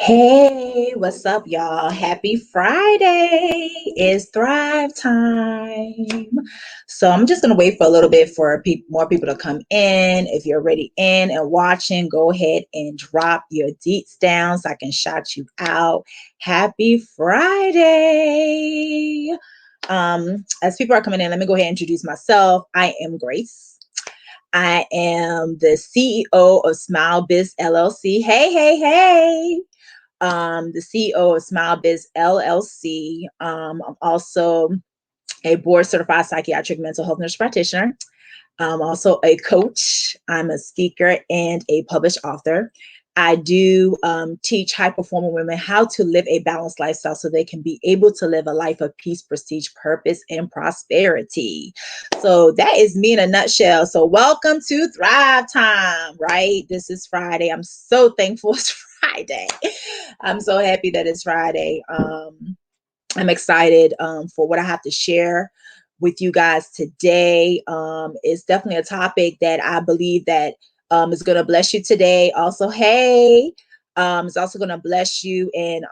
Hey, what's up, y'all? Happy Friday. It's Thrive time. So I'm just going to wait for a little bit for more people to come in. If you're already in and watching, go ahead and drop your deets down so I can shout you out. Happy Friday. As people are coming in, let me go ahead and introduce myself. I am Grace. I am the CEO of smilebiz LLC. Hey, hey, hey. The CEO of smilebiz LLC. I'm also a board certified psychiatric mental health nurse practitioner. I'm also a coach. I'm a speaker and a published author. I do teach high performing women how to live a balanced lifestyle so they can be able to live a life of peace, prestige, purpose, and prosperity. So that is me in a nutshell. So welcome to Thrive Time, right? This is Friday. I'm so thankful it's Friday. I'm so happy that it's Friday. I'm excited for what I have to share with you guys today. It's definitely a topic that I believe that is going to bless you today. Also, hey, it's also going to bless you and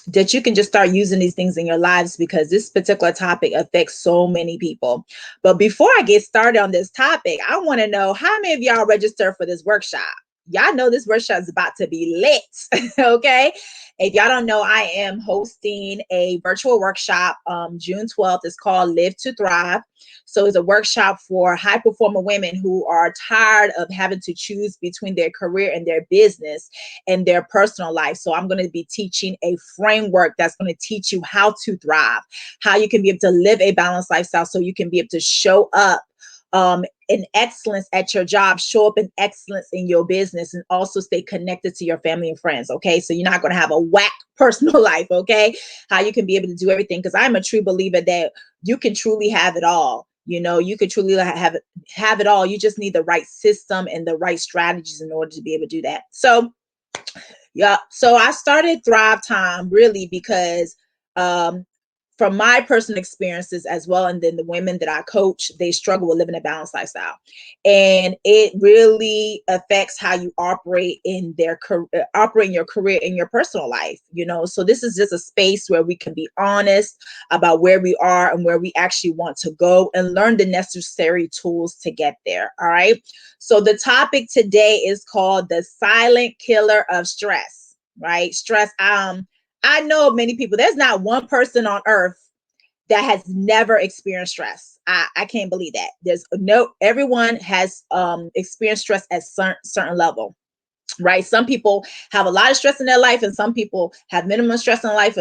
that you can just start using these things in your lives because this particular topic affects so many people. But before I get started on this topic, I want to know how many of y'all registered for this workshop? Y'all know this workshop is about to be lit. Okay. If y'all don't know, I am hosting a virtual workshop June 12th. It's called Live to Thrive. So it's a workshop for high performer women who are tired of having to choose between their career and their business and their personal life. So I'm going to be teaching a framework that's going to teach you how to thrive, how you can be able to live a balanced lifestyle so you can be able to show up in excellence at your job, show up in excellence in your business, and also stay connected to your family and friends. Okay. So you're not going to have a whack personal life. Okay. How you can be able to do everything. Because I'm a true believer that you can truly have it all. You know, you could truly have it all. You just need the right system and the right strategies in order to be able to do that. So, yeah. So I started Thrive Time really because from my personal experiences as well, and then the women that I coach, they struggle with living a balanced lifestyle, and it really affects how you operate in your career in your personal life. You know, so this is just a space where we can be honest about where we are and where we actually want to go, and learn the necessary tools to get there. All right. So the topic today is called the silent killer of stress. Right, stress. I know many people, there's not one person on earth that has never experienced stress. I can't believe that. Everyone has experienced stress at certain level. Right. Some people have a lot of stress in their life and some people have minimum stress in life.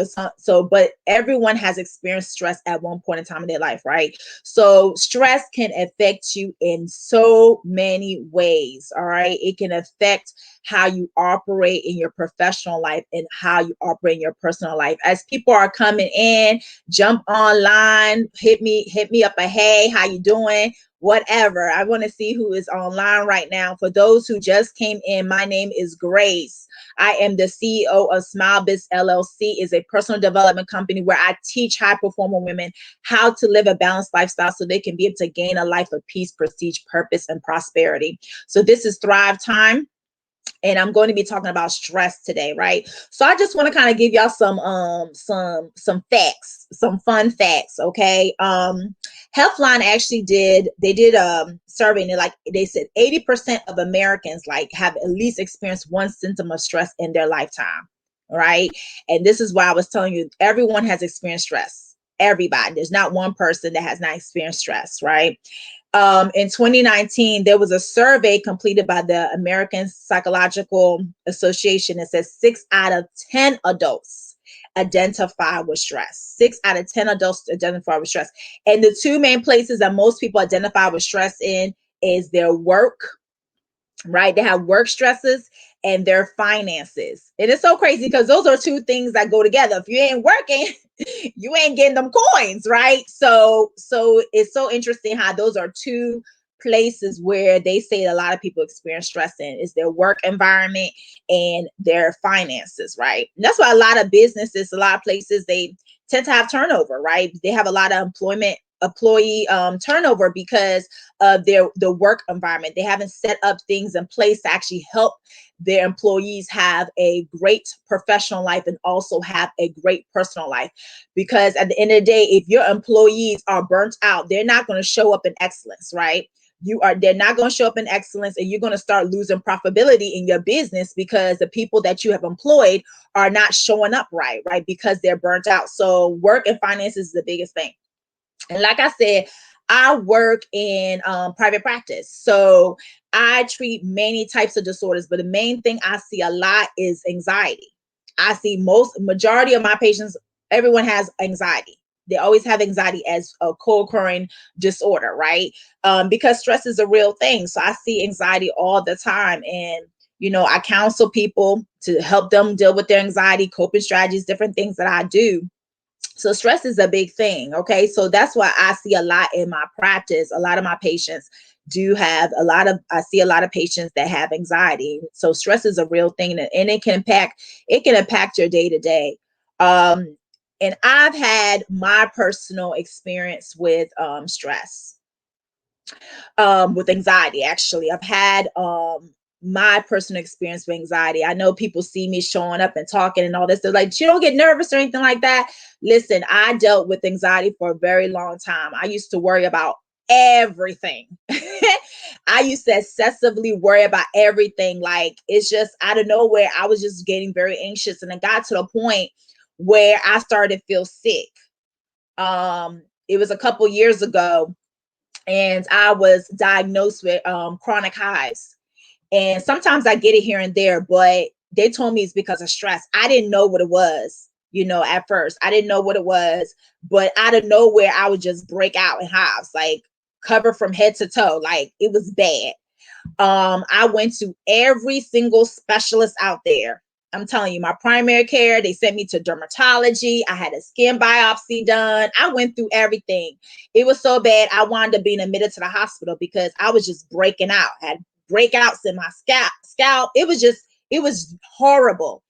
But everyone has experienced stress at one point in time in their life. Right. So stress can affect you in so many ways. All right. It can affect how you operate in your professional life and how you operate in your personal life. As people are coming in, jump online, hit me up a hey, how you doing? Whatever. I want to see who is online right now. For those who just came in, my name is Grace. I am the CEO of smilebiz LLC, is a personal development company where I teach high performer women how to live a balanced lifestyle so they can be able to gain a life of peace, prestige, purpose, and prosperity. So this is Thrive Time. And I'm going to be talking about stress today, right? So I just want to kind of give y'all some facts, some fun facts, okay? Healthline actually did a survey, and they said 80% of Americans have at least experienced one symptom of stress in their lifetime, right? And this is why I was telling you, everyone has experienced stress. Everybody. There's not one person that has not experienced stress, right? In 2019, there was a survey completed by the American Psychological Association that says 6 out of 10 adults identify with stress. 6 out of 10 adults identify with stress. And the two main places that most people identify with stress in is their work, right? They have work stresses and their finances. And it's so crazy because those are two things that go together. If you ain't working, you ain't getting them coins, right? So it's so interesting how those are two places where they say a lot of people experience stress in is their work environment and their finances, right? And that's why a lot of businesses, a lot of places, they tend to have turnover, right? They have a lot of employment employee turnover because of the work environment. They haven't set up things in place to actually help their employees have a great professional life and also have a great personal life. Because at the end of the day, if your employees are burnt out, they're not going to show up in excellence, right? They're not going to show up in excellence, and you're going to start losing profitability in your business because the people that you have employed are not showing up right, because they're burnt out. So work and finances is the biggest thing. And like I said, I work in private practice. So I treat many types of disorders, but the main thing I see a lot is anxiety. I see majority of my patients, everyone has anxiety. They always have anxiety as a co-occurring disorder, right? Because stress is a real thing. So I see anxiety all the time. And, I counsel people to help them deal with their anxiety, coping strategies, different things that I do. So stress is a big thing. Okay. So that's why I see a lot in my practice. A lot of my patients I see a lot of patients that have anxiety. So stress is a real thing, and it can impact your day to day. And I've had my personal experience with stress, with anxiety. Actually, I've had my personal experience with anxiety. I know people see me showing up and talking and all this. They're like, you don't get nervous or anything like that. Listen, I dealt with anxiety for a very long time. I used to worry about everything. I used to excessively worry about everything. Like, it's just out of nowhere, I was just getting very anxious. And it got to the point where I started to feel sick. It was a couple years ago, and I was diagnosed with chronic hives. And sometimes I get it here and there, but they told me it's because of stress. I didn't know what it was, at first. I didn't know what it was, but out of nowhere, I would just break out in hives, like cover from head to toe. Like, it was bad. I went to every single specialist out there. I'm telling you, my primary care, they sent me to dermatology. I had a skin biopsy done. I went through everything. It was so bad, I wound up being admitted to the hospital because I was just breaking out. I had breakouts in my scalp. It was horrible.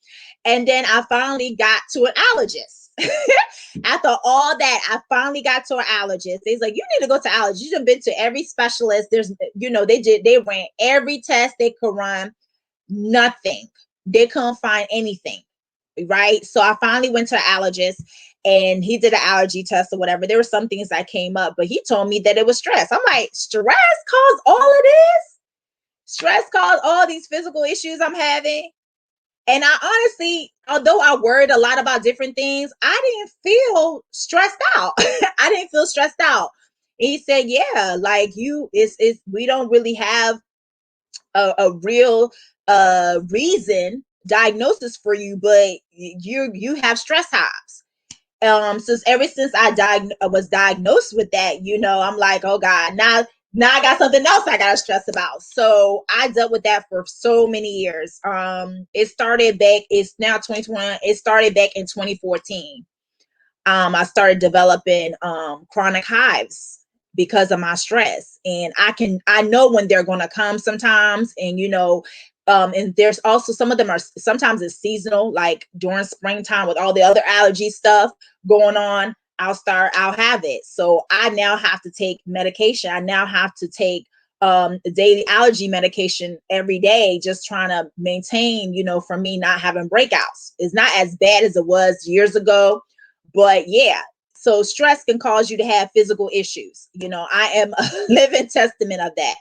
And then I finally got to an allergist. After all that, I finally got to an allergist. They's like, you need to go to allergist. You've been to every specialist. They ran every test they could run. Nothing. They couldn't find anything. Right. So I finally went to an allergist, and he did an allergy test or whatever. There were some things that came up, but he told me that it was stress. I'm like, stress caused all of this? Stress caused all these physical issues I'm having? And I honestly, although I worried a lot about different things, I didn't feel stressed out. I didn't feel stressed out. And he said, yeah, like we don't really have a real reason diagnosis for you, but you have stress hives. Since ever since was diagnosed with that, I'm like, oh God, now I got something else I gotta stress about. So I dealt with that for so many years. It's now 2020. It started back in 2014. I started developing chronic hives because of my stress. And I know when they're gonna come sometimes, and there's also some of them are sometimes it's seasonal, like during springtime with all the other allergy stuff going on. I'll have it. So I now have to take medication. I now have to take daily allergy medication every day, just trying to maintain, for me not having breakouts. It's not as bad as it was years ago, but yeah. So stress can cause you to have physical issues. I am a living testament of that.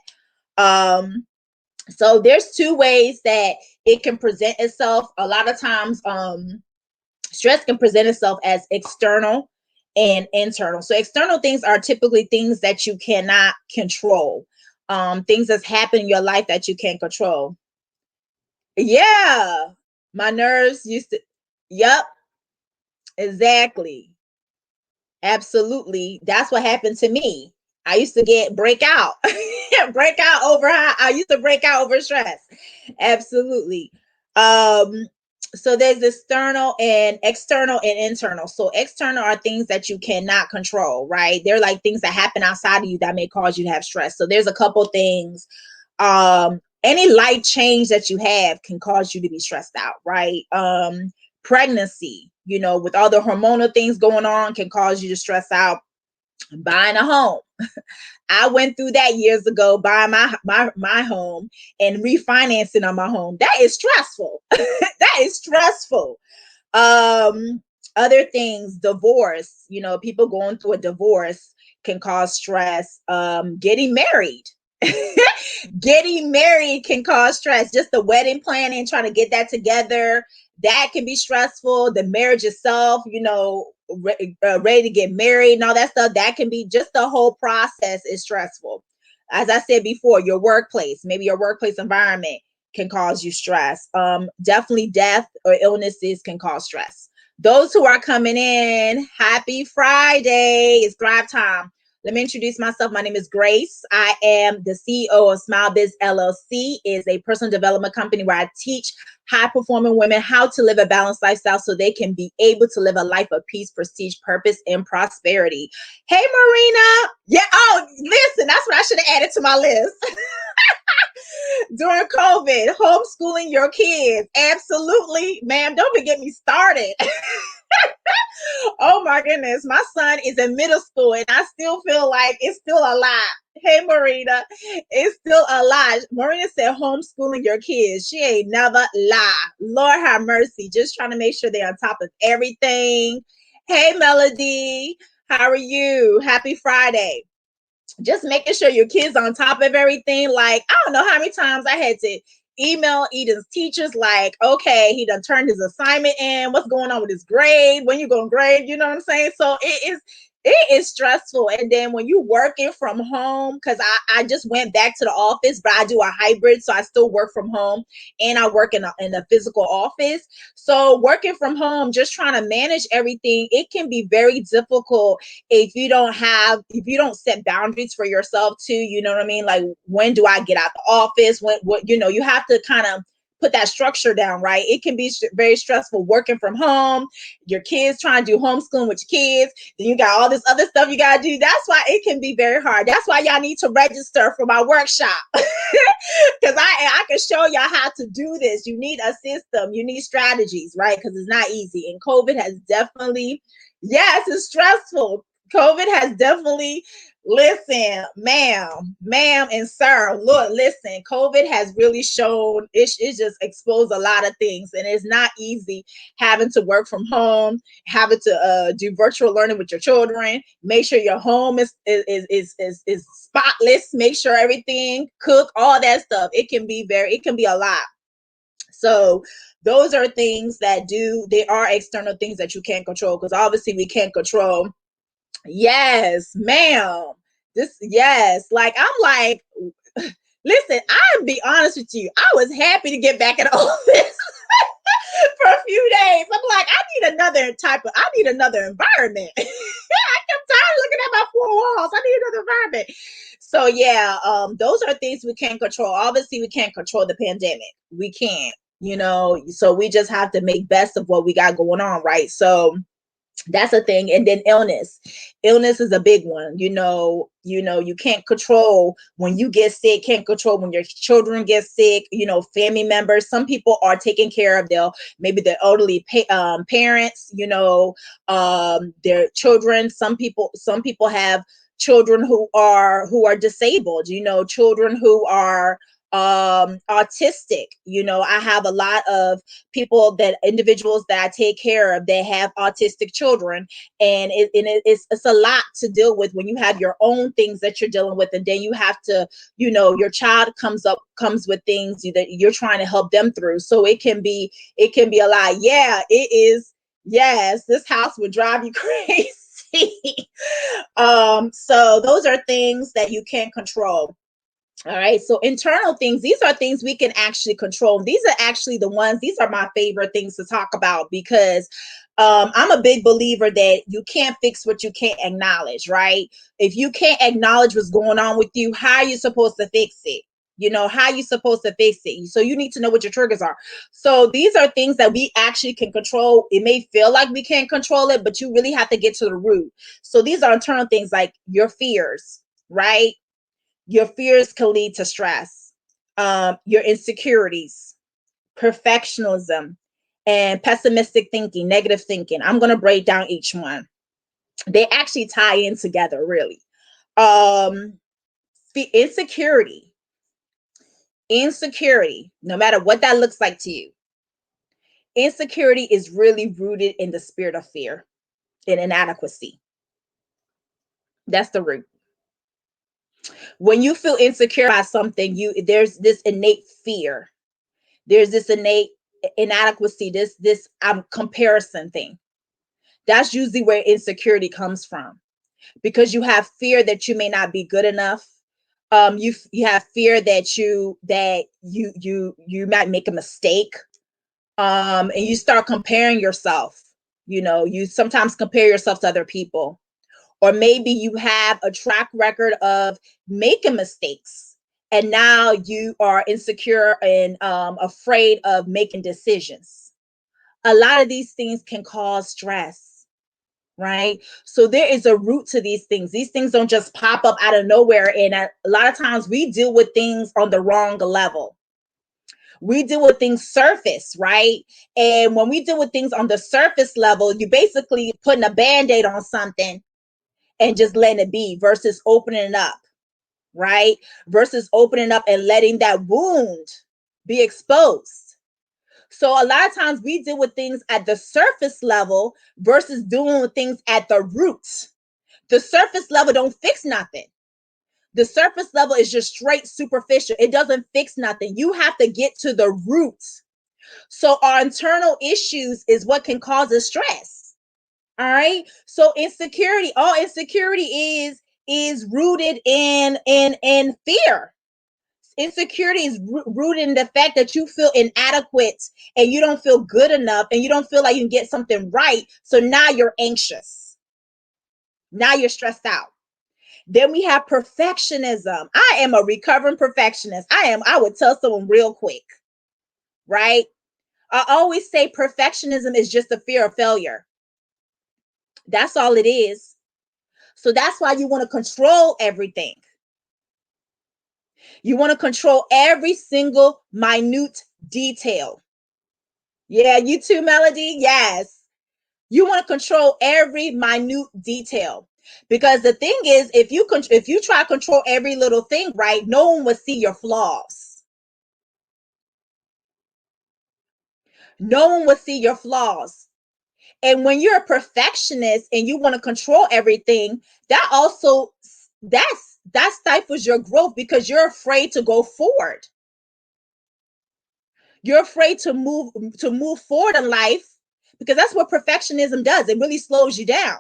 So there's two ways that it can present itself. A lot of times, stress can present itself as external and internal. So external things are typically things that you cannot control. Things that's happened in your life that you can't control. Yeah. My nerves used to, yep, exactly. Absolutely. That's what happened to me. I used to break out, I used to break out over stress. Absolutely. Um, so there's external and internal. So external are things that you cannot control, right? They're like things that happen outside of you that may cause you to have stress. So there's a couple things. Any light change that you have can cause you to be stressed out, right? Pregnancy, with all the hormonal things going on, can cause you to stress out. Buying a home. I went through that years ago, buying my home and refinancing on my home. That is stressful. That is stressful. Um, Other things, divorce, people going through a divorce can cause stress. Getting married. Getting married can cause stress. Just the wedding planning, trying to get that together, that can be stressful. The marriage itself, ready to get married and all that stuff, that can be, just the whole process is stressful. As I said before, your workplace, maybe your workplace environment can cause you stress. Definitely death or illnesses can cause stress. Those who are coming in, happy Friday. It's Thrive Time. Let me introduce myself. My name is Grace. I am the CEO of smilebiz LLC. Is a personal development company where I teach high-performing women how to live a balanced lifestyle so they can be able to live a life of peace, prestige, purpose, and prosperity. Hey, Marina. Yeah. Oh, listen, that's what I should have added to my list. During COVID, homeschooling your kids. Absolutely, ma'am. Don't even get me started. Oh my goodness. My son is in middle school and I still feel like it's still a lot. Hey, Marina, it's still a lot. Marina said homeschooling your kids. She ain't never lie. Lord have mercy. Just trying to make sure they're on top of everything. Hey, Melody, how are you? Happy Friday. Just making sure your kids on top of everything. Like, I don't know how many times I had to email Eden's teachers, like, okay, he done turned his assignment in. What's going on with his grade? When you going to grade? You know what I'm saying? So it is stressful. And then when you working from home, because I just went back to the office, but I do a hybrid. So I still work from home and I work in a physical office. So working from home, just trying to manage everything, it can be very difficult if you don't set boundaries for yourself too. You know what I mean? Like, when do I get out the office? You have to kind of put that structure down, right? It can be very stressful working from home, your kids trying to do homeschooling with your kids, then you got all this other stuff you got to do. That's why it can be very hard. That's why y'all need to register for my workshop. Because I can show y'all how to do this. You need a system, you need strategies, right? Because it's not easy. And COVID has definitely, yes, it's stressful. COVID has definitely, listen, ma'am, and sir, look, listen, COVID has really shown, it just exposed a lot of things. And it's not easy having to work from home, having to do virtual learning with your children. Make sure your home is spotless. Make sure everything, cook, all that stuff. It can be a lot. So those are things they are external things that you can't control, because obviously we can't control. Yes, ma'am. Yes. Like, I'm like, listen, I'll be honest with you. I was happy to get back in the office for a few days. I'm like, I need another environment. I'm tired of looking at my four walls. I need another environment. So yeah, those are things we can't control. Obviously, we can't control the pandemic. We can't, so we just have to make best of what we got going on, right? So that's a thing. And then illness is a big one. You can't control when you get sick, can't control when your children get sick, family members. Some people are taking care of maybe their elderly parents, their children. Some people have children who are disabled, children who are autistic. I have a lot of individuals that I take care of, they have autistic children, and it's a lot to deal with when you have your own things that you're dealing with, and then you have to, your child comes with things that you're trying to help them through. So it can be a lot. Yeah, it is. Yes, this house would drive you crazy. So those are things that you can't control. All right. So internal things, these are things we can actually control. These are actually these are my favorite things to talk about, because I'm a big believer that you can't fix what you can't acknowledge, right? If you can't acknowledge what's going on with you, how are you supposed to fix it? How are you supposed to fix it? So you need to know what your triggers are. So these are things that we actually can control. It may feel like we can't control it, but you really have to get to the root. So these are internal things like your fears, right? Your fears can lead to stress, your insecurities, perfectionism, and pessimistic thinking, negative thinking. I'm going to break down each one. They actually tie in together, really. Um, insecurity, insecurity, no matter what that looks like to you, insecurity is really rooted in the spirit of fear and inadequacy. That's the root. When you feel insecure by something, there's this innate fear. There's this innate inadequacy, this comparison thing. That's usually where insecurity comes from, because you have fear that you may not be good enough. You have fear that you might make a mistake. And you start comparing yourself. You sometimes compare yourself to other people, or maybe you have a track record of making mistakes, and now you are insecure and afraid of making decisions. A lot of these things can cause stress, right? So there is a root to these things. These things don't just pop up out of nowhere, and a lot of times we deal with things on the wrong level. We deal with things surface, right? And when we deal with things on the surface level, you basically putting a band-aid on something and just letting it be, versus opening it up, right? Versus opening up and letting that wound be exposed. So a lot of times we deal with things at the surface level versus dealing with things at the root. The surface level don't fix nothing. The surface level is just straight superficial. It doesn't fix nothing. You have to get to the root. So our internal issues is what can cause us stress. All right. So insecurity, all insecurity is rooted in fear. Insecurity is rooted in the fact that you feel inadequate and you don't feel good enough and you don't feel like you can get something right. So now you're anxious. Now you're stressed out. Then we have perfectionism. I am a recovering perfectionist. I would tell someone real quick, right? I always say perfectionism is just a fear of failure. That's all it is. So that's why you want to control everything. You want to control every single minute detail. Yeah, you too, Melody. Yes. You want to control every minute detail. Because the thing is, if you try to control every little thing, right, no one will see your flaws. No one will see your flaws. And when you're a perfectionist and you want to control everything, that also that stifles your growth, because you're afraid to go forward. You're afraid to move forward in life, because that's what perfectionism does. It really slows you down.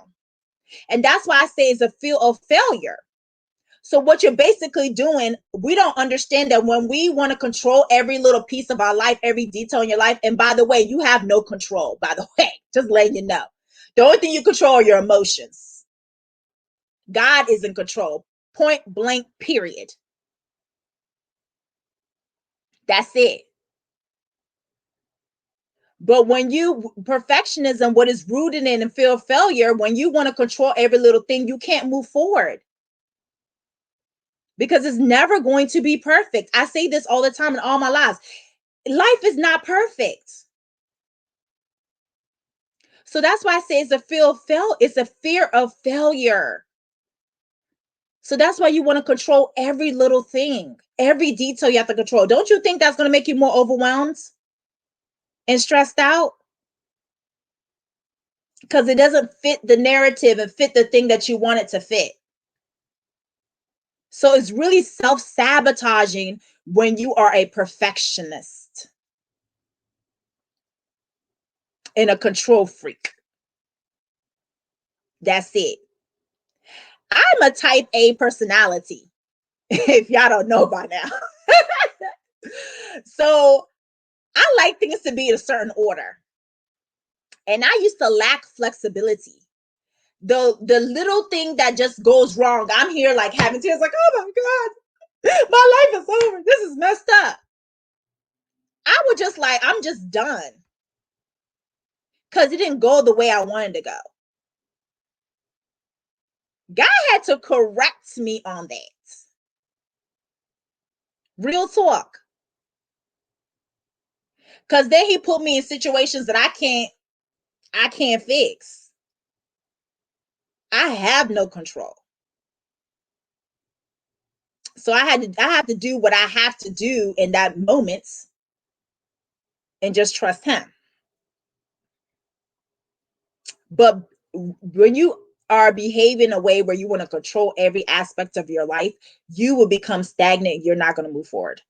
And that's why I say it's a feel of failure. So what you're basically doing, we don't understand that when we want to control every little piece of our life, every detail in your life, and by the way, you have no control, by the way, just letting you know. The only thing you control are your emotions. God is in control. Point blank, period. That's it. But when perfectionism, what is rooted in and feel failure, when you want to control every little thing, you can't move forward, because it's never going to be perfect. I say this all the time in all my lives. Life is not perfect. So that's why I say it's a fear of failure. So that's why you want to control every little thing, every detail you have to control. Don't you think that's going to make you more overwhelmed and stressed out? Because it doesn't fit the narrative and fit the thing that you want it to fit. So it's really self-sabotaging when you are a perfectionist and a control freak. That's it. I'm a type A personality, if y'all don't know by now. So I like things to be in a certain order. And I used to lack flexibility. The little thing that just goes wrong, I'm here like having tears, like, oh my God, my life is over. This is messed up. I would just like, I'm just done. Because it didn't go the way I wanted to go. God had to correct me on that. Real talk. Because then he put me in situations that I can't fix. I have no control. So I have to do what I have to do in that moment and just trust him. But when you are behaving a way where you want to control every aspect of your life, you will become stagnant. You're not going to move forward.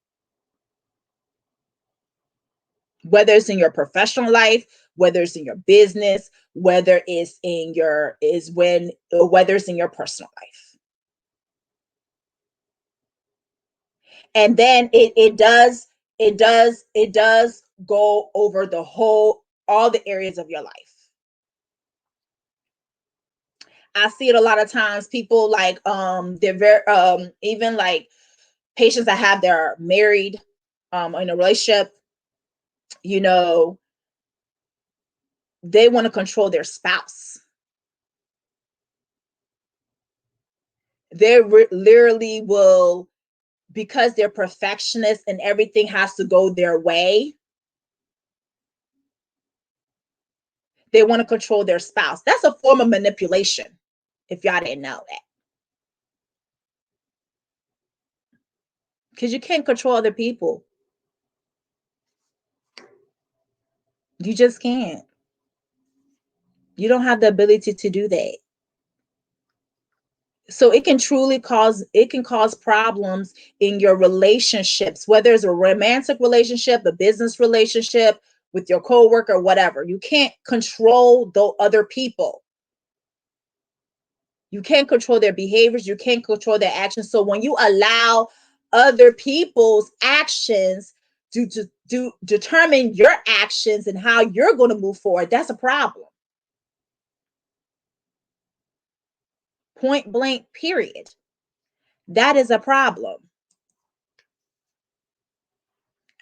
Whether it's in your professional life, whether it's in your business, whether it's in your is when or whether it's in your personal life. And then it does go over the whole all the areas of your life. I see it a lot of times. People like they're very even like patients that have they're married in a relationship, you know, they want to control their spouse. They literally will, because they're perfectionists and everything has to go their way, they want to control their spouse. That's a form of manipulation, if y'all didn't know that. Because you can't control other people. You just can't. You don't have the ability to do that. So it can truly cause problems in your relationships, whether it's a romantic relationship, a business relationship, with your coworker, whatever. You can't control the other people. You can't control their behaviors. You can't control their actions. So when you allow other people's actions to determine your actions and how you're going to move forward, that's a problem. Point blank, period. That is a problem.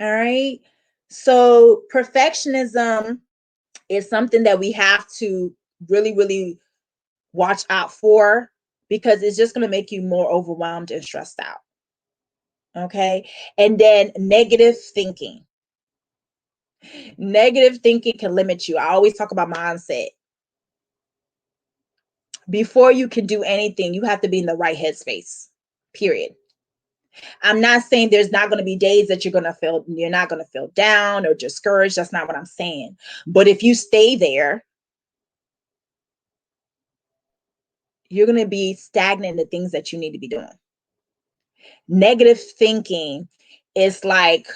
All right. So perfectionism is something that we have to really, really watch out for, because it's just going to make you more overwhelmed and stressed out. Okay. And then negative thinking. Negative thinking can limit you. I always talk about mindset. Before you can do anything, you have to be in the right headspace, period. I'm not saying there's not going to be days that you're not going to feel down or discouraged. That's not what I'm saying. But if you stay there, you're going to be stagnant in the things that you need to be doing. Negative thinking is like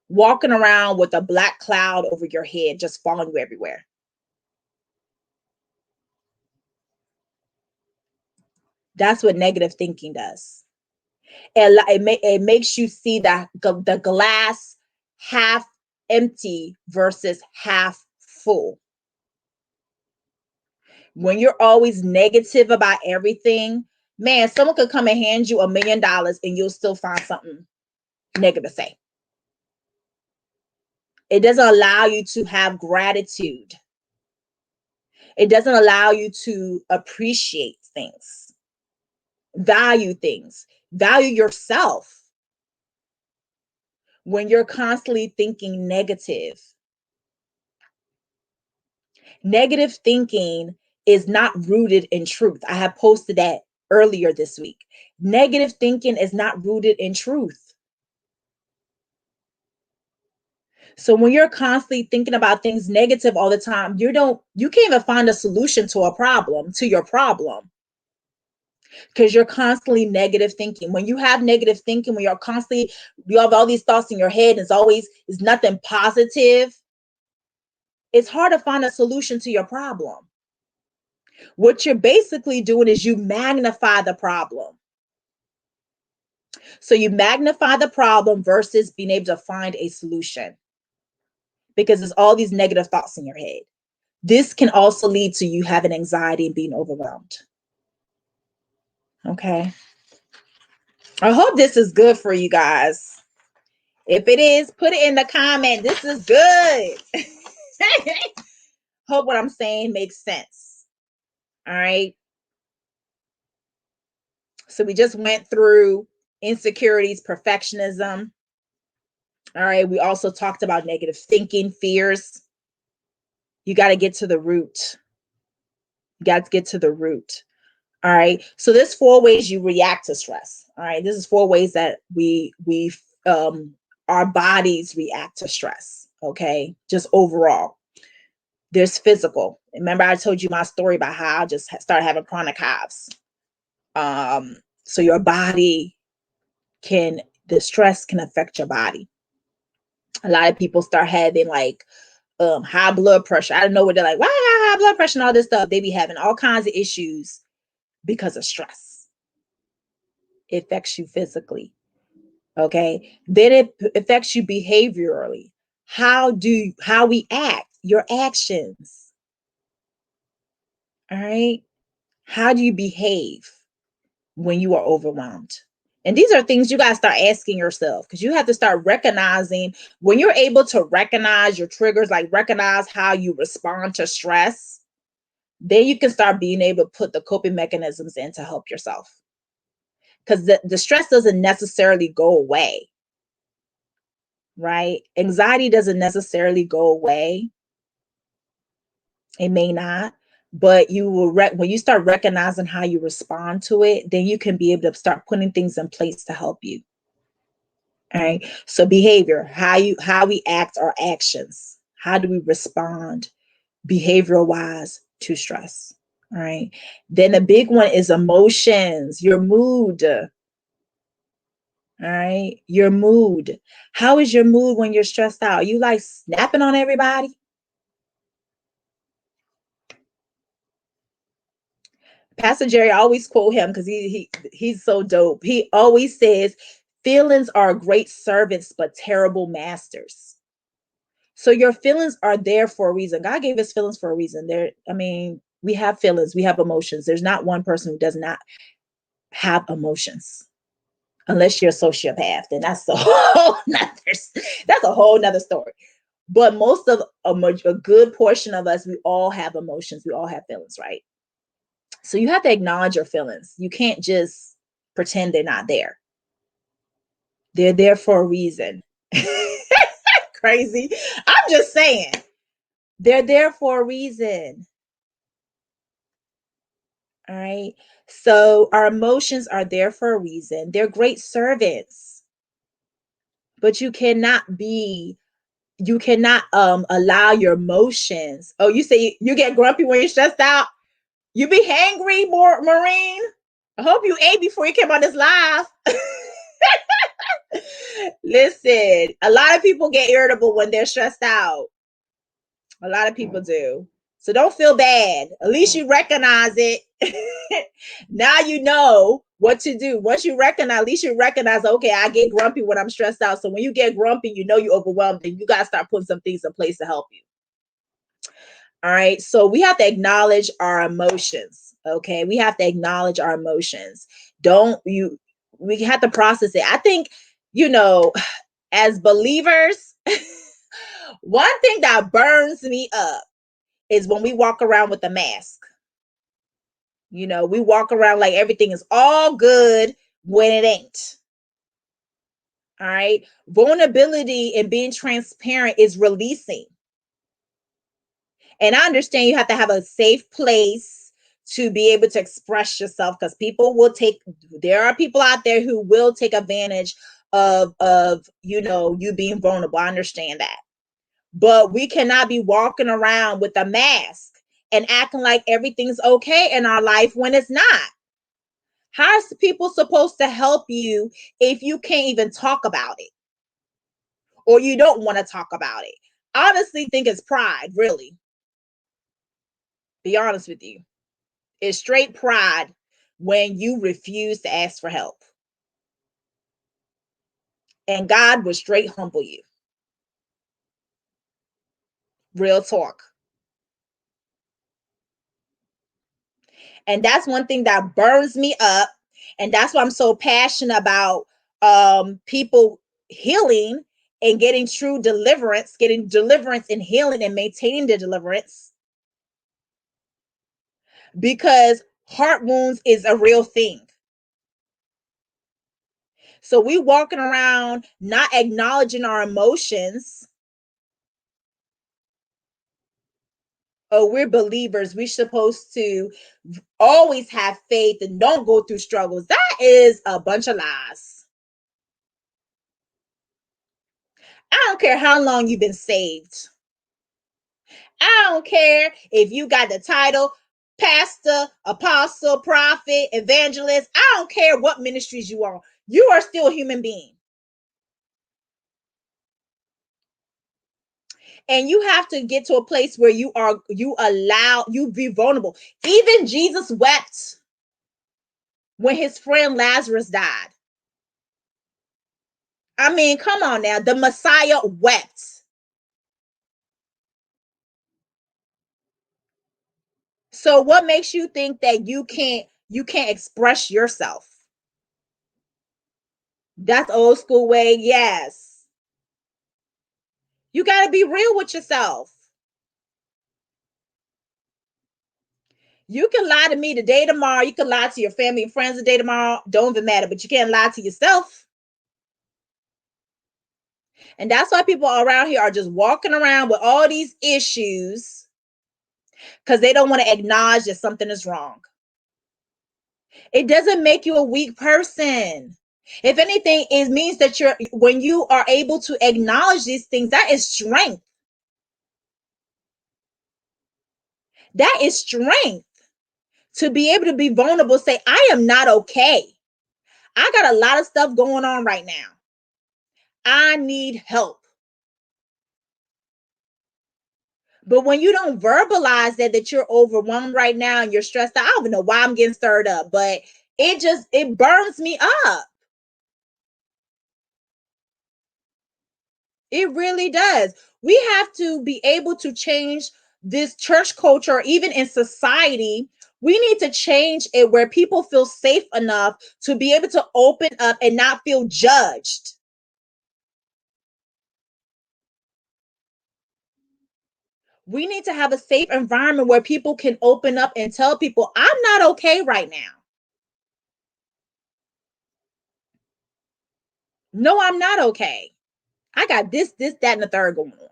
walking around with a black cloud over your head, just following you everywhere. That's what negative thinking does. It makes you see the glass half empty versus half full. When you're always negative about everything, man, someone could come and hand you $1 million and you'll still find something negative to say. It doesn't allow you to have gratitude. It doesn't allow you to appreciate things, value yourself. When you're constantly thinking negative, negative thinking is not rooted in truth. I have posted that earlier this week. Negative thinking is not rooted in truth. So when you're constantly thinking about things negative all the time, you can't even find a solution to your problem, because you're constantly negative thinking. When you have negative thinking, when you have all these thoughts in your head, it's nothing positive. It's hard to find a solution to your problem. What you're basically doing is you magnify the problem. So you magnify the problem versus being able to find a solution, because there's all these negative thoughts in your head. This can also lead to you having anxiety and being overwhelmed. Okay. I hope this is good for you guys. If it is, put it in the comment. This is good. Hope what I'm saying makes sense. All right. So we just went through insecurities, perfectionism. All right. We also talked about negative thinking, fears. You got to get to the root. You got to get to the root. All right. So there's 4 ways you react to stress. All right. This is 4 ways that um our bodies react to stress. Okay. Just overall. There's physical. Remember, I told you my story about how I just started having chronic hives. So your body can, the stress can affect your body. A lot of people start having like high blood pressure. I don't know what they're like, why I have high blood pressure and all this stuff. They be having all kinds of issues because of stress. It affects you physically. Okay. Then it affects you behaviorally. How we act, your actions. All right. How do you behave when you are overwhelmed? And these are things you got to start asking yourself, because you have to start recognizing when you're able to recognize your triggers, like recognize how you respond to stress. Then you can start being able to put the coping mechanisms in to help yourself. Because the stress doesn't necessarily go away, right? Anxiety doesn't necessarily go away. It may not, but you will when you start recognizing how you respond to it, then you can be able to start putting things in place to help you. All right. So behavior, how we act, our actions. How do we respond behavioral wise to stress? All right. Then the big one is emotions, your mood. All right. Your mood. How is your mood when you're stressed out? Are you like snapping on everybody? Pastor Jerry, I always quote him because he's so dope. He always says, feelings are great servants, but terrible masters. So your feelings are there for a reason. God gave us feelings for a reason. We have feelings, we have emotions. There's not one person who does not have emotions. Unless you're a sociopath, then that's a whole nother story. But most of a good portion of us, we all have emotions. We all have feelings, right? So you have to acknowledge your feelings. You can't just pretend they're not there. They're there for a reason. Crazy. I'm just saying, they're there for a reason. All right. So our emotions are there for a reason. They're great servants, but you cannot allow your emotions. Oh, you say you get grumpy when you're stressed out. You be hangry, Maureen. I hope you ate before you came on this live. Listen, a lot of people get irritable when they're stressed out. A lot of people do. So don't feel bad. At least you recognize it. Now you know what to do. Once you recognize, at least you recognize, okay, I get grumpy when I'm stressed out. So when you get grumpy, you know you're overwhelmed and you got to start putting some things in place to help you. All right. So we have to acknowledge our emotions. Okay. We have to acknowledge our emotions. We have to process it. I think, as believers, one thing that burns me up is when we walk around with a mask. We walk around like everything is all good when it ain't. All right. Vulnerability and being transparent is releasing. And I understand you have to have a safe place to be able to express yourself, because there are people out there who will take advantage of you being vulnerable. I understand that. But we cannot be walking around with a mask and acting like everything's okay in our life when it's not. How are people supposed to help you if you can't even talk about it, or you don't want to talk about it? I honestly think it's pride, really. Be honest with you. It's straight pride when you refuse to ask for help. And God will straight humble you. Real talk. And that's one thing that burns me up. And that's why I'm so passionate about people healing and getting true deliverance, getting deliverance and healing and maintaining the deliverance. Because heart wounds is a real thing. So we walking around not acknowledging our emotions. Oh, we're believers. We're supposed to always have faith and don't go through struggles. That is a bunch of lies. I don't care how long you've been saved. I don't care if you got the title pastor, apostle, prophet, evangelist. I don't care what ministries you are. You are still a human being. And you have to get to a place where you be vulnerable. Even Jesus wept when his friend Lazarus died. I mean, come on now. The Messiah wept. So what makes you think that you can't express yourself? That's old school way. Yes. You got to be real with yourself. You can lie to me today, tomorrow. You can lie to your family and friends today, tomorrow. Don't even matter, but you can't lie to yourself. And that's why people around here are just walking around with all these issues because they don't want to acknowledge that something is wrong. It doesn't make you a weak person. If anything, it means that when you are able to acknowledge these things, that is strength. That is strength to be able to be vulnerable, say, I am not okay. I got a lot of stuff going on right now. I need help. But when you don't verbalize that you're overwhelmed right now and you're stressed out, I don't even know why I'm getting stirred up, but it burns me up. It really does. We have to be able to change this church culture, or even in society. We need to change it where people feel safe enough to be able to open up and not feel judged. We need to have a safe environment where people can open up and tell people, I'm not okay right now. No, I'm not okay. I got this, that, and the third going on.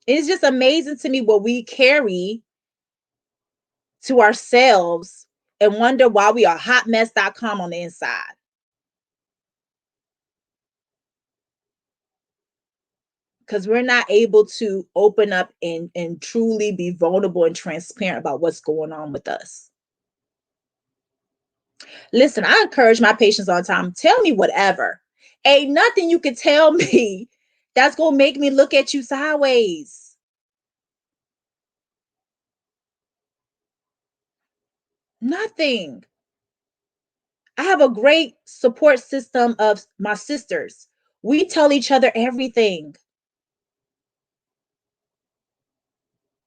It's just amazing to me what we carry to ourselves and wonder why we are hotmess.com on the inside. Because we're not able to open up and truly be vulnerable and transparent about what's going on with us. Listen, I encourage my patients all the time. Tell me whatever. Ain't nothing you can tell me that's going to make me look at you sideways. Nothing. I have a great support system of my sisters. We tell each other everything.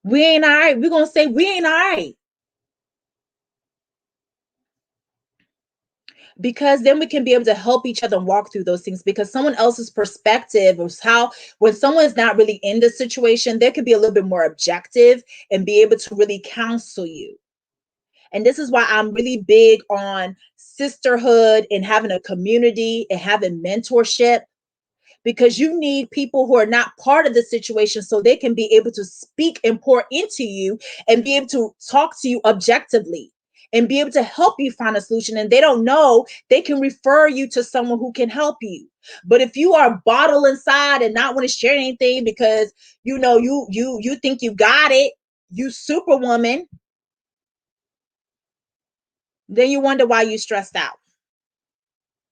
We ain't all right. We're going to say we ain't all right. Because then we can be able to help each other and walk through those things, because someone else's perspective is how, when someone is not really in the situation, they could be a little bit more objective and be able to really counsel you. And this is why I'm really big on sisterhood and having a community and having mentorship, because you need people who are not part of the situation so they can be able to speak and pour into you and be able to talk to you objectively and be able to help you find a solution. And they don't know, they can refer you to someone who can help you. But if you are bottled inside and not want to share anything because you think you got it, you superwoman, then you wonder why you stressed out,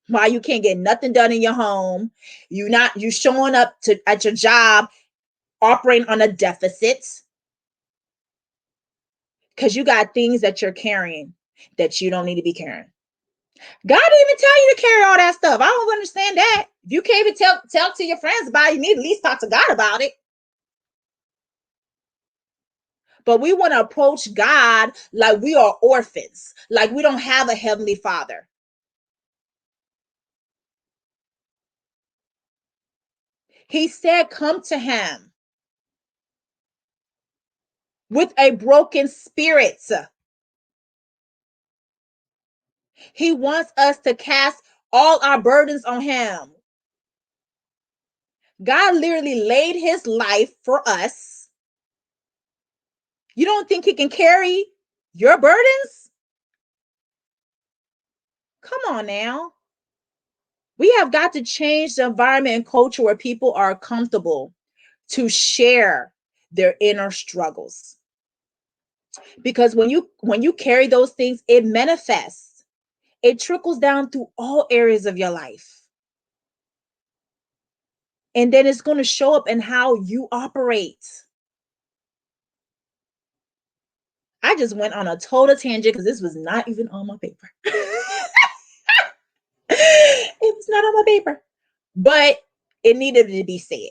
why you can't get nothing done in your home. You showing up to at your job operating on a deficit because you got things that you're carrying that you don't need to be carrying. God didn't even tell you to carry all that stuff. I don't understand that. If you can't even tell to your friends about it, you need to at least talk to God about it. But we want to approach God like we are orphans, like we don't have a heavenly father. He said, come to him with a broken spirit. He wants us to cast all our burdens on him. God literally laid his life for us. You don't think he can carry your burdens? Come on now. We have got to change the environment and culture where people are comfortable to share their inner struggles. Because when you carry those things, it manifests. It trickles down through all areas of your life. And then it's going to show up in how you operate. I just went on a total tangent because this was not even on my paper. It was not on my paper, but it needed to be said.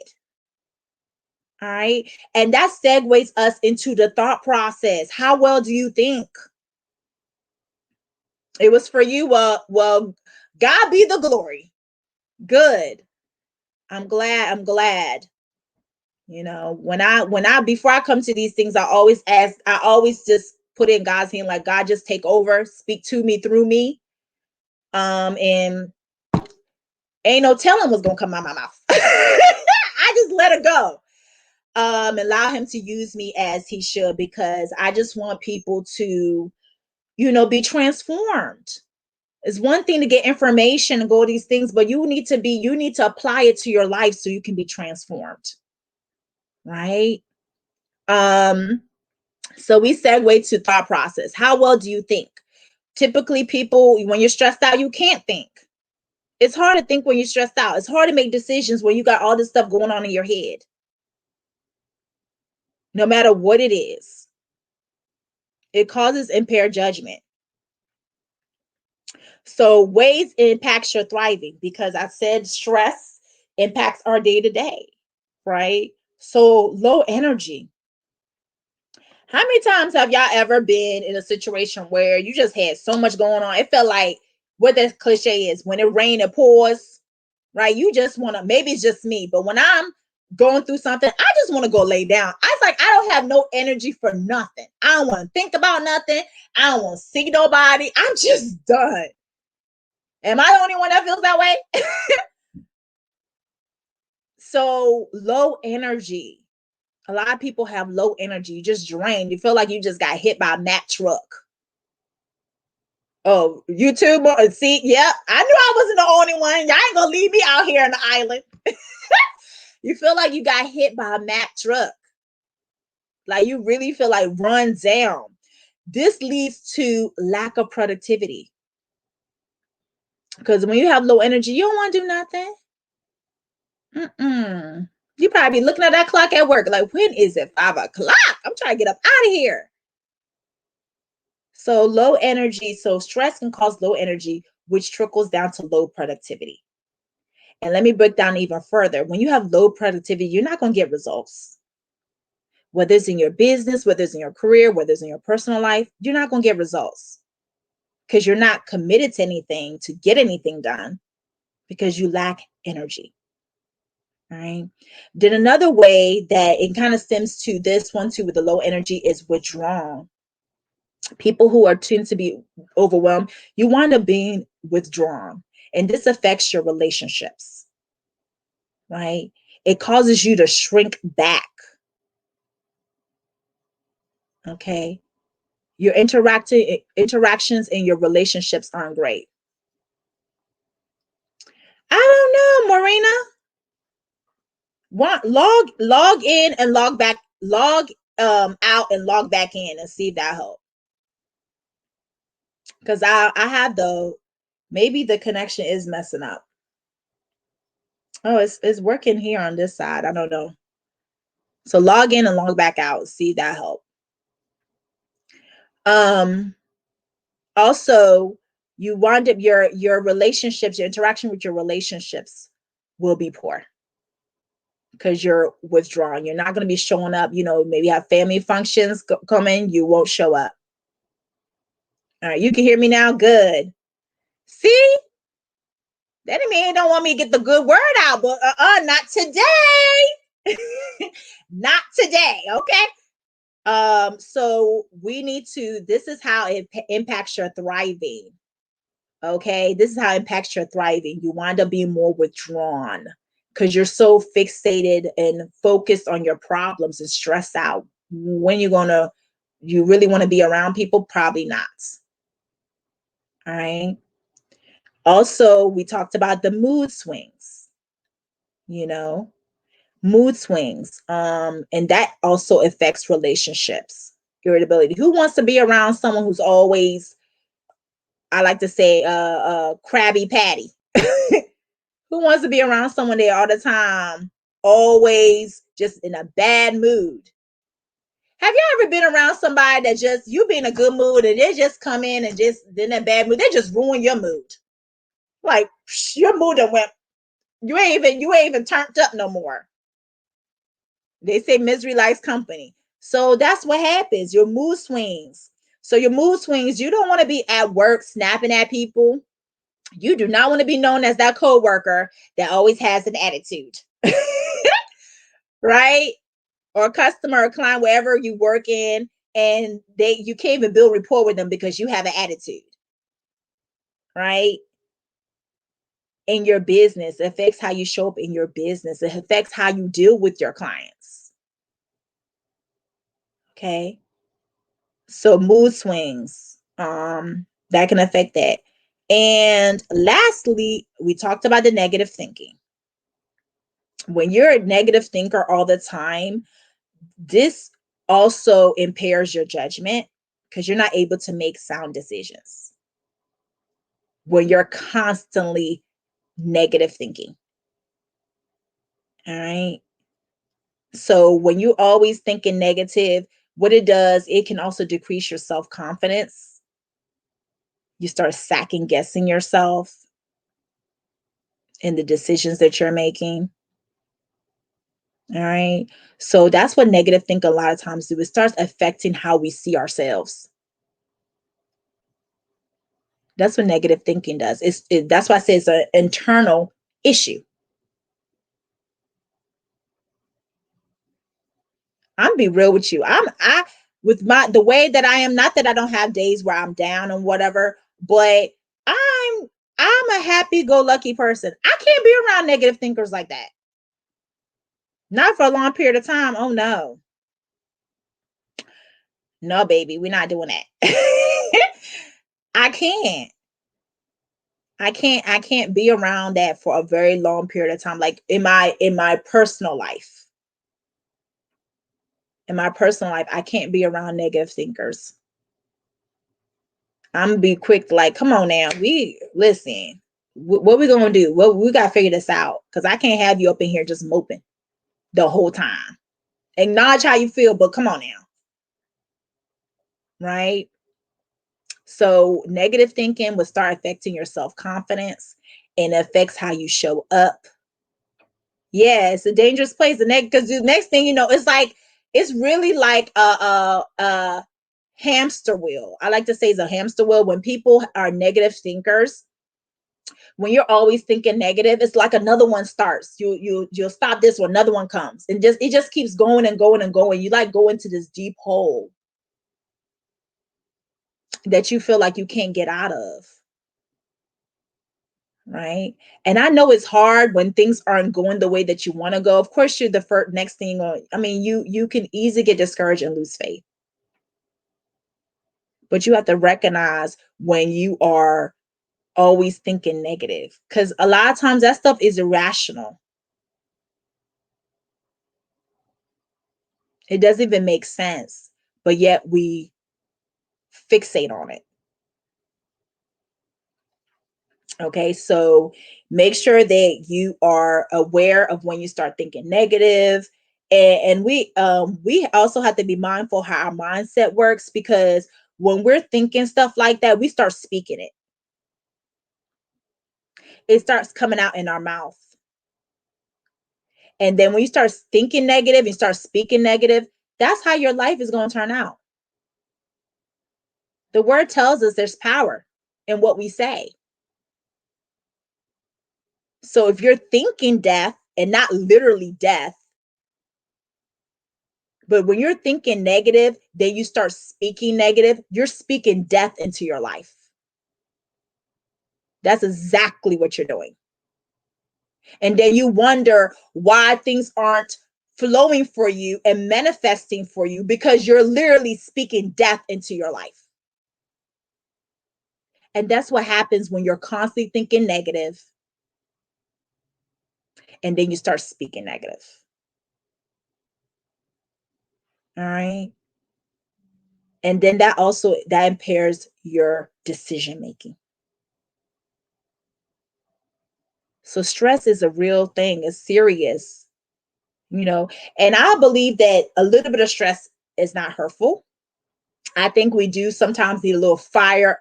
All right. And that segues us into the thought process. How well do you think? It was for you. Well, God be the glory. Good. I'm glad. I'm glad. You know, when I before I come to these things, I always ask, I always just put in God's hand, like, God, just take over, speak to me through me. And ain't no telling what's gonna come out of my mouth. I just let it go. Allow him to use me as he should, because I just want people to, be transformed. It's one thing to get information and go these things, but you need to apply it to your life so you can be transformed. Right? So we segue to thought process. How well do you think? Typically, people, when you're stressed out, you can't think. It's hard to think when you're stressed out. It's hard to make decisions when you got all this stuff going on in your head, no matter what it is. It causes impaired judgment. So ways it impacts your thriving, because I said stress impacts our day to day, right? So low energy. How many times have y'all ever been in a situation where you just had so much going on? It felt like what that cliche is, when it rains, it pours, right? You just want to, maybe it's just me, but when I'm going through something, I just want to go lay down. I was like, I don't have no energy for nothing. I don't want to think about nothing. I don't want to see nobody. I'm just done. Am I the only one that feels that way? So low energy. A lot of people have low energy. You just drained. You feel like you just got hit by a Mack truck. Oh, YouTube. See, yeah, I knew I wasn't the only one. Y'all ain't gonna leave me out here on the island. You feel like you got hit by a Mack truck. Like you really feel like run down. This leads to lack of productivity. Because when you have low energy, you don't want to do nothing. You probably be looking at that clock at work, like, when is it? 5 o'clock. I'm trying to get up out of here. So low energy. So stress can cause low energy, which trickles down to low productivity. And let me break down even further. When you have low productivity, you're not going to get results. Whether it's in your business, whether it's in your career, whether it's in your personal life, you're not going to get results because you're not committed to anything, to get anything done, because you lack energy. Right. Then another way that it kind of stems to this one too with the low energy is withdrawal. People who are tend to be overwhelmed, you wind up being withdrawn. And this affects your relationships. Right. It causes you to shrink back. Okay. Your interactions in your relationships aren't great. I don't know, Marina. Log in and log back, log out and log back in and see if that helps. Because I had maybe the connection is messing up. Oh, it's working here on this side. I don't know. So log in and log back out. See if that help. Also, you wind up your relationships, your interaction with your relationships will be poor because you're withdrawn. You're not going to be showing up. Maybe have family functions coming. You won't show up. All right, you can hear me now. Good. See, that mean don't want me to get the good word out, but not today. Not today. Okay. So we need to. This is how it impacts your thriving. Okay, this is how it impacts your thriving. You wind up being more withdrawn because you're so fixated and focused on your problems and stressed out. When you really want to be around people? Probably not. All right. Also, we talked about the mood swings, you know, mood swings. And that also affects relationships, irritability. Who wants to be around someone who's always, I like to say, crabby patty? Who wants to be around someone there all the time, always just in a bad mood? Have you ever been around somebody that just, you be in a good mood and they just come in and just in a bad mood? They just ruin your mood. Like your mood done went, you ain't even turned up no more. They say misery likes company. So that's what happens. Your mood swings. So your mood swings, you don't want to be at work snapping at people. You do not want to be known as that coworker that always has an attitude. Right? Or a customer or client, wherever you work in, and you can't even build rapport with them because you have an attitude. Right? In your business, it affects how you show up in your business. It affects how you deal with your clients. Okay. So mood swings, that can affect that. And lastly, we talked about the negative thinking. When you're a negative thinker all the time, this also impairs your judgment because you're not able to make sound decisions when you're constantly negative thinking. All right. So when you always thinking negative, what it does, it can also decrease your self-confidence. You start second guessing yourself in the decisions that you're making. All right. So that's what negative think a lot of times do. It starts affecting how we see ourselves. That's what negative thinking does. That's why I say it's an internal issue. I'm be real with you. I with the way that I am, not that I don't have days where I'm down and whatever, but I'm I'm a happy go lucky person. I can't be around negative thinkers like that. Not for a long period of time. Oh no. No, baby, we're not doing that. I can't. I can't be around that for a very long period of time. Like in my personal life. In my personal life, I can't be around negative thinkers. I'm gonna be quick, like, come on now. We listen. What we gonna do? Well, we gotta figure this out because I can't have you up in here just moping the whole time. Acknowledge how you feel, but come on now, right? So negative thinking will start affecting your self-confidence and affects how you show up. Yeah, it's a dangerous place. Because the next thing you know, it's really like a hamster wheel. I like to say it's a hamster wheel. When people are negative thinkers, when you're always thinking negative, it's like another one starts. You'll stop this one, another one comes, and it just keeps going and going and going. You like go into this deep hole that you feel like you can't get out of. Right. And I know it's hard when things aren't going the way that you want to go. Of course, you're the first next thing on. I mean, you can easily get discouraged and lose faith. But you have to recognize when you are always thinking negative. Because a lot of times that stuff is irrational. It doesn't even make sense. But yet we fixate on it. Okay, so make sure that you are aware of when you start thinking negative. And we also have to be mindful how our mindset works, because when we're thinking stuff like that, we start speaking it. It starts coming out in our mouth. And then when you start thinking negative and start speaking negative, that's how your life is going to turn out. The word tells us there's power in what we say. So if you're thinking death and not literally death, but when you're thinking negative, then you start speaking negative, you're speaking death into your life. That's exactly what you're doing. And then you wonder why things aren't flowing for you and manifesting for you, because you're literally speaking death into your life. And that's what happens when you're constantly thinking negative, and then you start speaking negative. All right. And then that impairs your decision making. So stress is a real thing. It's serious, you know. And I believe that a little bit of stress is not hurtful. I think we do sometimes need a little fire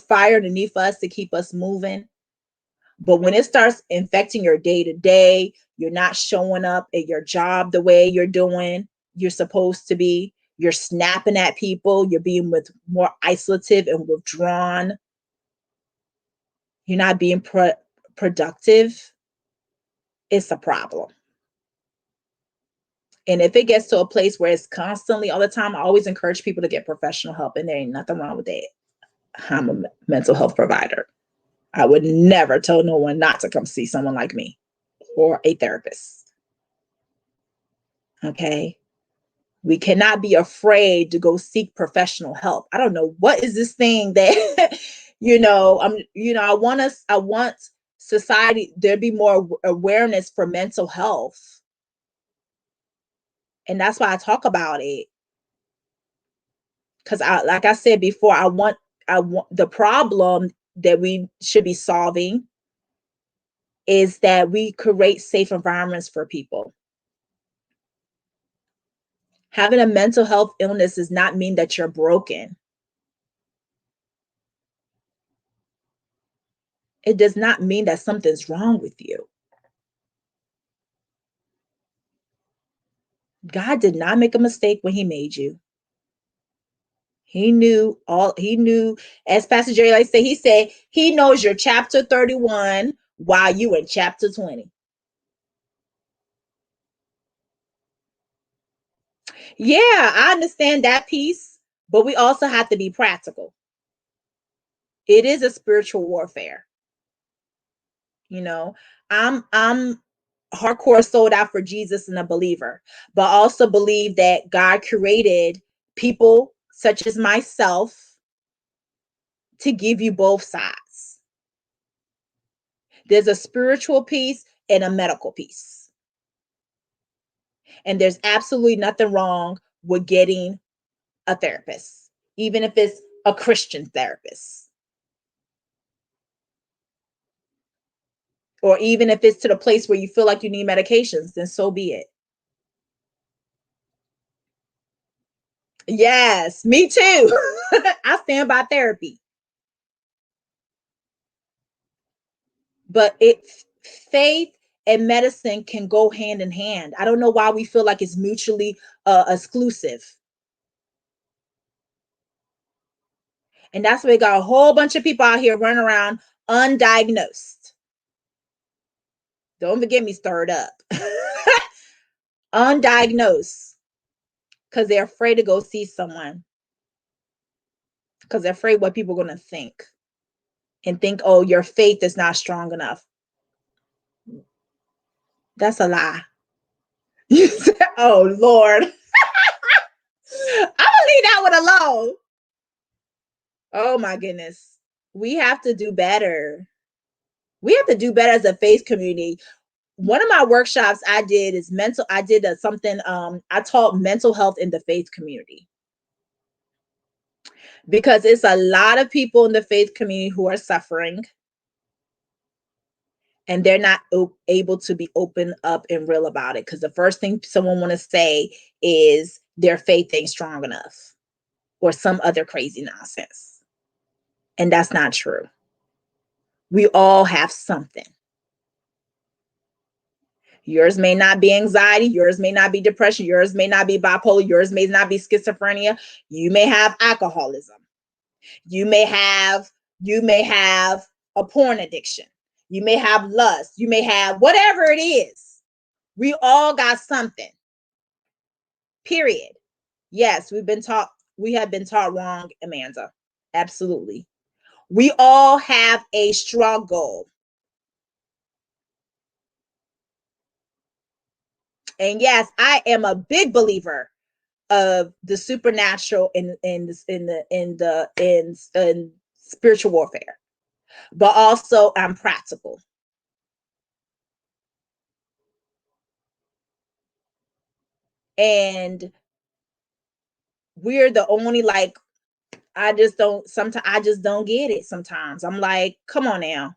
fire underneath us to keep us moving. But when it starts infecting your day to day, you're not showing up at your job the way you're supposed to be. You're snapping at people. You're being more isolative and withdrawn. You're not being productive. It's a problem. And if it gets to a place where it's constantly all the time, I always encourage people to get professional help. And there ain't nothing wrong with that. I'm a mental health provider. I would never tell no one not to come see someone like me or a therapist. Okay. We cannot be afraid to go seek professional help. I don't know what is this thing that, I want society, there be more awareness for mental health. And that's why I talk about it. Because like I said before, I want the problem that we should be solving is that we create safe environments for people. Having a mental health illness does not mean that you're broken. It does not mean that something's wrong with you. God did not make a mistake when he made you. He knew, as Pastor Jerry likes to say, he knows your chapter 31 while you in chapter 20. Yeah, I understand that piece, but we also have to be practical. It is a spiritual warfare. You know, I'm hardcore sold out for Jesus and a believer, but also believe that God created people such as myself to give you both sides. There's a spiritual piece and a medical piece. And there's absolutely nothing wrong with getting a therapist, even if it's a Christian therapist. Or even if it's to the place where you feel like you need medications, then so be it. Yes, me too. I stand by therapy. But faith and medicine can go hand in hand. I don't know why we feel like it's mutually exclusive. And that's why we got a whole bunch of people out here running around undiagnosed. Don't get me stirred up. Undiagnosed. Because they're afraid to go see someone. Because they're afraid what people are going to think. And think, oh, your faith is not strong enough. That's a lie. Oh, Lord. I'm going to leave that one alone. Oh, my goodness. We have to do better. We have to do better as a faith community. One of my workshops I did is I taught mental health in the faith community. Because it's a lot of people in the faith community who are suffering. And they're not able to be open up and real about it. Because the first thing someone want to say is their faith ain't strong enough. Or some other crazy nonsense. And that's not true. We all have something. Yours may not be anxiety. Yours may not be depression. Yours may not be bipolar. Yours may not be schizophrenia. You may have alcoholism. You may have a porn addiction. You may have lust. You may have whatever it is. We all got something. Period. Yes, we have been taught wrong, Amanda. Absolutely. We all have a struggle. And yes, I am a big believer of the supernatural in spiritual warfare, but also I'm practical. And we're the only, like, I just don't, sometimes I just don't get it. Sometimes I'm like, come on now.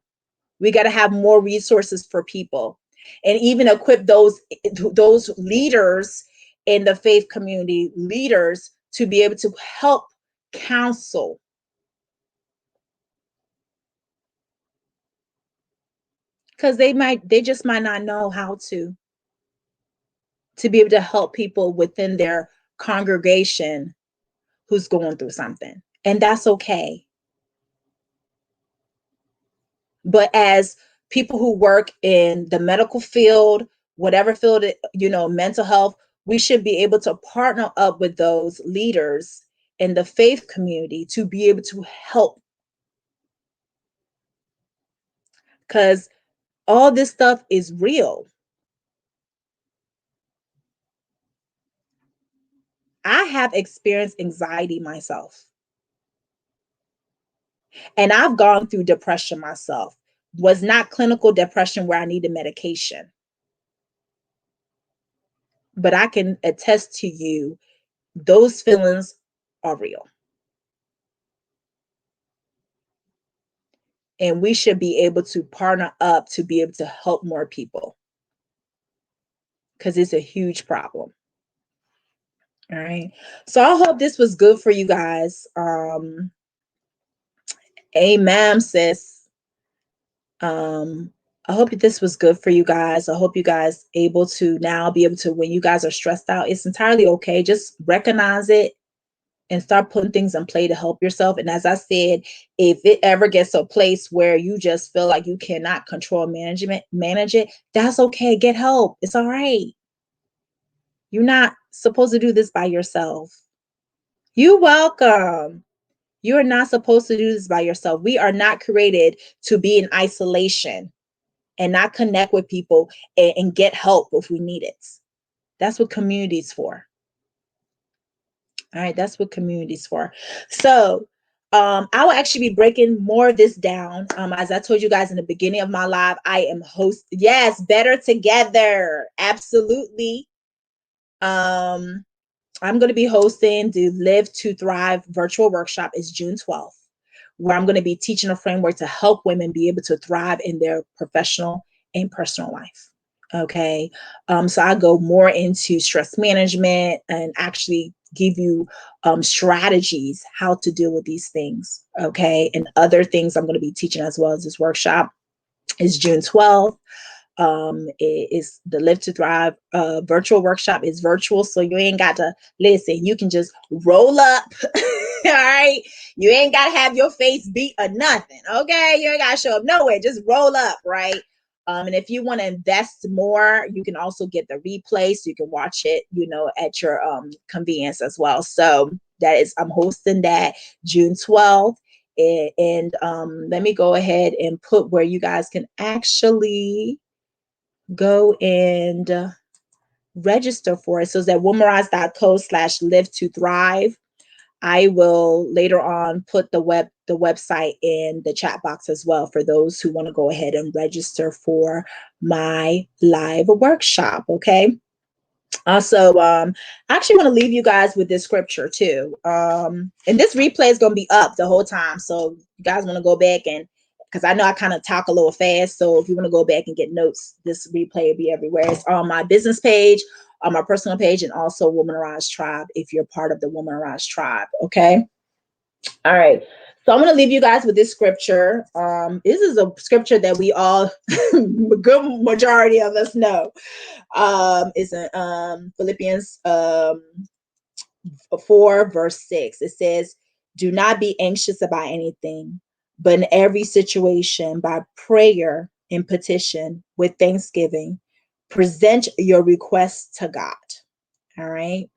We got to have more resources for people, and even equip those leaders in the faith community, leaders, to be able to help counsel, because they just might not know how to be able to help people within their congregation who's going through something, and that's okay. But as people who work in the medical field, whatever field, mental health, we should be able to partner up with those leaders in the faith community to be able to help, because all this stuff is real. I have experienced anxiety myself, and I've gone through depression myself. Was not clinical depression where I needed medication, but I can attest to you, those feelings are real. And we should be able to partner up to be able to help more people, because it's a huge problem. All right. So I hope this was good for you guys. Amen, sis. Um, I hope this was good for you guys. I hope you guys able to now be able to, when you guys are stressed out, it's entirely okay. Just recognize it and start putting things in play to help yourself. And as I said, if it ever gets to a place where you just feel like you cannot control manage it, that's okay. Get help. It's all right. You're not supposed to do this by yourself. You're welcome. You're not supposed to do this by yourself. We are not created to be in isolation and not connect with people and get help if we need it. That's what community is for. All right, that's what community is for. So I will actually be breaking more of this down. As I told you guys in the beginning of my live, I am host. Yes, better together. Absolutely. Um, I'm going to be hosting the Live to Thrive virtual workshop. Is June 12th, where I'm going to be teaching a framework to help women be able to thrive in their professional and personal life. Okay. So I go more into stress management and actually give you strategies how to deal with these things. Okay. And other things I'm going to be teaching as well as this workshop is June 12th. It is the Live to Thrive virtual workshop is virtual, so you ain't got to listen. You can just roll up. All right, you ain't got to have your face beat or nothing. Okay, you ain't got to show up nowhere. Just roll up, right? And if you want to invest more, you can also get the replay, so you can watch it, at your convenience as well. So that is, I'm hosting that June 12th. And let me go ahead and put where you guys can actually go and register for it. So it's at womanrise.co/live to thrive. I will later on put the website in the chat box as well for those who want to go ahead and register for my live workshop. Okay. Also, I actually want to leave you guys with this scripture too. And this replay is going to be up the whole time. So you guys want to go back, and because I know I kind of talk a little fast. So if you want to go back and get notes, this replay will be everywhere. It's on my business page, on my personal page, and also Woman Arise Tribe if you're part of the Woman Arise Tribe. Okay. All right. So I'm going to leave you guys with this scripture. This is a scripture that we all, a good majority of us know. It's in Philippians 4 verse 6. It says, do not be anxious about anything, but in every situation, by prayer and petition with thanksgiving, present your requests to God. All right.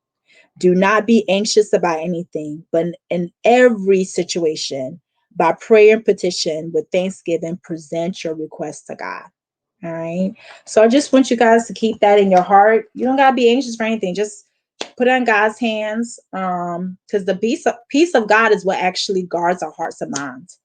Do not be anxious about anything, but in every situation, by prayer and petition with thanksgiving, present your requests to God. All right. So I just want you guys to keep that in your heart. You don't gotta be anxious for anything. Just put it in God's hands. Because the peace of God is what actually guards our hearts and minds.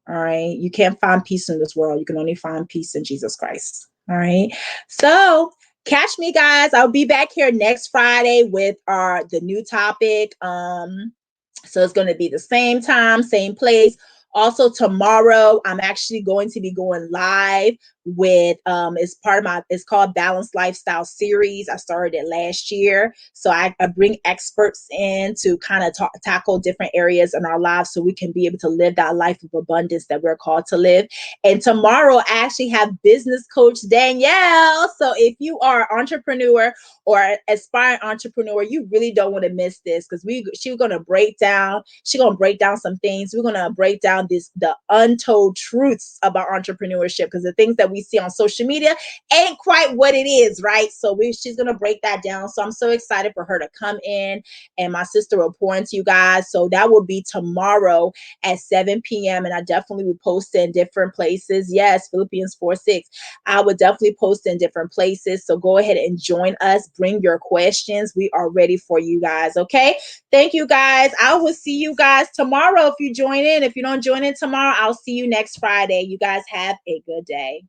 All right. You can't find peace in this world. You can only find peace in Jesus Christ. All right. So catch me, guys. I'll be back here next Friday with the new topic. So it's going to be the same time, same place. Also tomorrow, I'm actually going to be going live with it's part of it's called Balanced Lifestyle Series. I started it last year. So I bring experts in to kind of tackle different areas in our lives so we can be able to live that life of abundance that we're called to live. And tomorrow I actually have business coach Danielle. So if you are an entrepreneur or aspiring entrepreneur, you really don't want to miss this, because she's going to break down some things. We're going to break down the untold truths about entrepreneurship, because the things that we see on social media ain't quite what it is, right? So she's going to break that down. So I'm so excited for her to come in, and my sister will pour into you guys. So that will be tomorrow at 7 p.m. And I definitely will post in different places. Yes, Philippians 4:6. I would definitely post in different places. So go ahead and join us. Bring your questions. We are ready for you guys. Okay. Thank you, guys. I will see you guys tomorrow if you join in. If you don't join in tomorrow, I'll see you next Friday. You guys have a good day.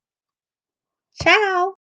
Ciao.